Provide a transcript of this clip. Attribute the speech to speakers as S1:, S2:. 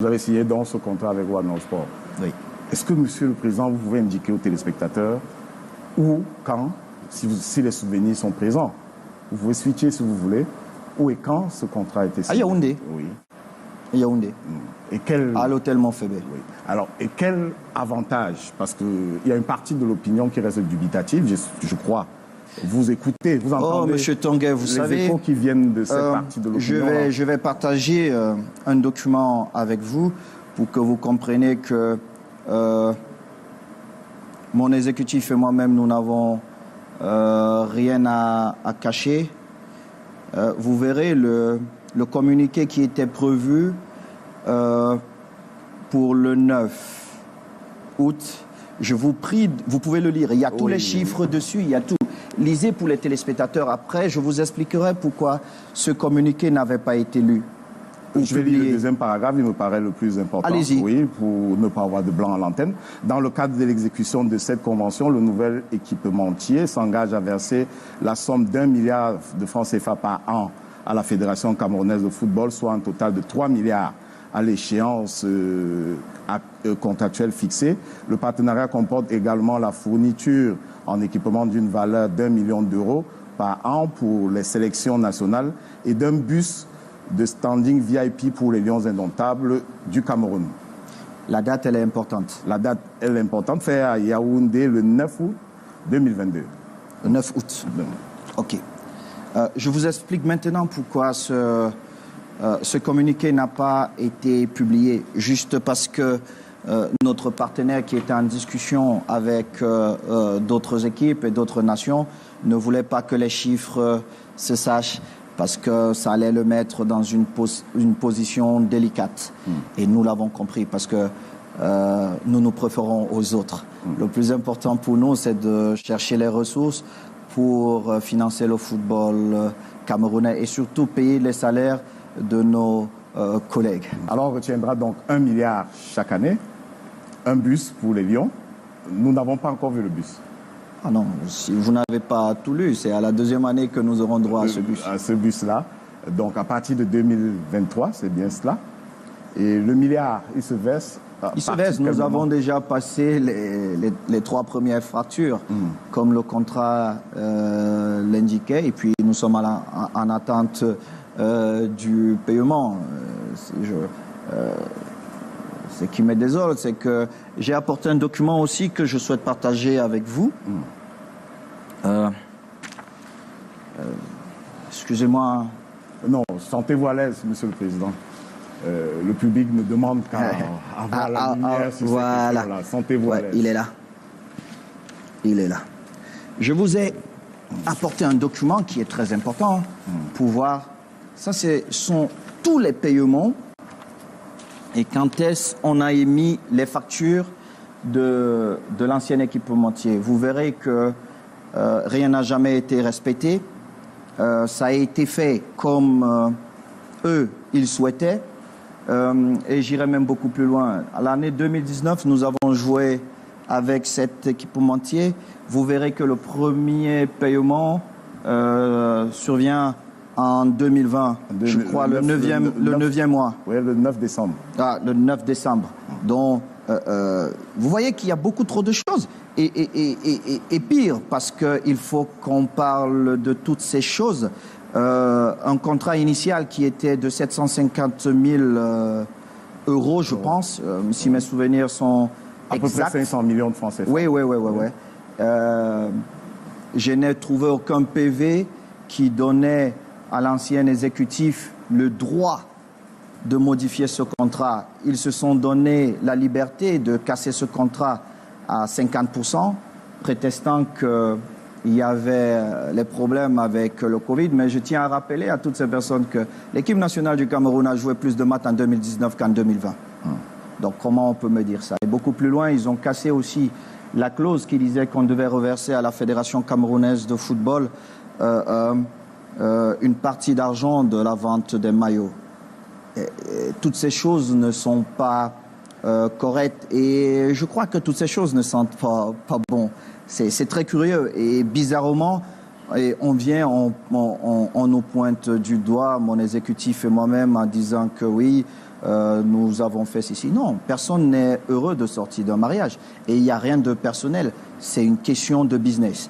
S1: Vous avez signé donc ce contrat avec One Sport.
S2: Oui.
S1: Est-ce que, Monsieur le Président, vous pouvez indiquer aux téléspectateurs où, quand, si les souvenirs sont présents, vous pouvez switcher si vous voulez, où et quand ce contrat a été signé?
S2: À Yaoundé.
S1: Oui.
S2: À Yaoundé.
S1: Et quel...
S2: À l'hôtel Montfébé.
S1: Oui. Alors, et quel avantage? Parce qu'il y a une partie de l'opinion qui reste dubitative, je crois. Vous écoutez, vous entendez.
S2: Oh, Monsieur Tanguay, vous savez,
S1: les échos qui viennent de cette partie de l'opinion.
S2: Je vais partager un document avec vous pour que vous compreniez que mon exécutif et moi-même, nous n'avons rien à cacher. Vous verrez le communiqué qui était prévu pour le 9 août. Je vous prie, vous pouvez le lire. Il y a tous les chiffres dessus, il y a tout. Lisez pour les téléspectateurs après. Je vous expliquerai pourquoi ce communiqué n'avait pas été lu.
S1: Je vais lire le deuxième paragraphe, il me paraît le plus important.
S2: Allez-y.
S1: Oui, pour ne pas avoir de blanc à l'antenne. Dans le cadre de l'exécution de cette convention, le nouvel équipementier s'engage à verser la somme d'1 milliard de francs CFA par an à la Fédération camerounaise de football, soit un total de 3 milliards à l'échéance contractuelle fixée. Le partenariat comporte également la fourniture en équipement d'une valeur d'1 million d'euros par an pour les sélections nationales et d'un bus de standing VIP pour les Lions indomptables du Cameroun.
S2: La date, elle est importante.
S1: La date, elle est importante, fait à Yaoundé le 9 août 2022.
S2: Le 9 août. OK. Je vous explique maintenant pourquoi ce communiqué n'a pas été publié. Juste parce que notre partenaire qui était en discussion avec d'autres équipes et d'autres nations ne voulait pas que les chiffres se sachent parce que ça allait le mettre dans une position délicate. Et nous l'avons compris parce que nous préférons aux autres. Le plus important pour nous, c'est de chercher les ressources pour financer le football camerounais et surtout payer les salaires de nos collègues.
S1: Alors on retiendra donc 1 milliard chaque année, un bus pour les Lions. Nous n'avons pas encore vu le bus.
S2: Ah non, si vous n'avez pas tout lu, c'est à la deuxième année que nous aurons droit à ce bus.
S1: À ce bus-là. Donc à partir de 2023, c'est bien cela. Et le milliard, il se verse.
S2: Il se verse. Nous avons déjà passé les 3 premières factures, comme le contrat l'indiquait, et puis nous sommes en attente du paiement. Ce qui me désole, c'est que j'ai apporté un document aussi que je souhaite partager avec vous. Excusez-moi.
S1: Non, sentez-vous à l'aise, Monsieur le Président. Le public ne demande qu'à avoir la lumière sur
S2: voilà.
S1: cette question-là. Sentez-vous à l'aise.
S2: Il est là. Il est là. Je vous ai apporté un document qui est très important pour voir. Ça, sont tous les paiements et quand est-ce qu'on a émis les factures de l'ancien équipementier. Vous verrez que rien n'a jamais été respecté. Ça a été fait comme eux, ils souhaitaient. Et j'irai même beaucoup plus loin. À l'année 2019, nous avons joué avec cet équipementier. Vous verrez que le premier paiement survient en 2020, je crois, le 9e mois.
S1: Oui, le 9 décembre.
S2: Ah, le 9 décembre. Donc, vous voyez qu'il y a beaucoup trop de choses. Et pire, parce qu'il faut qu'on parle de toutes ces choses. Un contrat initial qui était de 750 000 euros, je pense, si mes souvenirs sont exacts.
S1: À peu près 500 millions de francs CFA.
S2: Oui. Je n'ai trouvé aucun PV qui donnait à l'ancien exécutif le droit de modifier ce contrat. Ils se sont donné la liberté de casser ce contrat à 50%, prétextant qu'il y avait les problèmes avec le Covid. Mais je tiens à rappeler à toutes ces personnes que l'équipe nationale du Cameroun a joué plus de matchs en 2019 qu'en 2020. Donc comment on peut me dire ça? Et beaucoup plus loin, ils ont cassé aussi la clause qui disait qu'on devait reverser à la Fédération camerounaise de football une partie d'argent de la vente des maillots. Et toutes ces choses ne sont pas correctes et je crois que toutes ces choses ne sentent pas bon. C'est très curieux et bizarrement, on nous pointe du doigt, mon exécutif et moi-même, en disant que oui, nous avons fait ceci. Non, personne n'est heureux de sortir d'un mariage. Et il n'y a rien de personnel. C'est une question de business.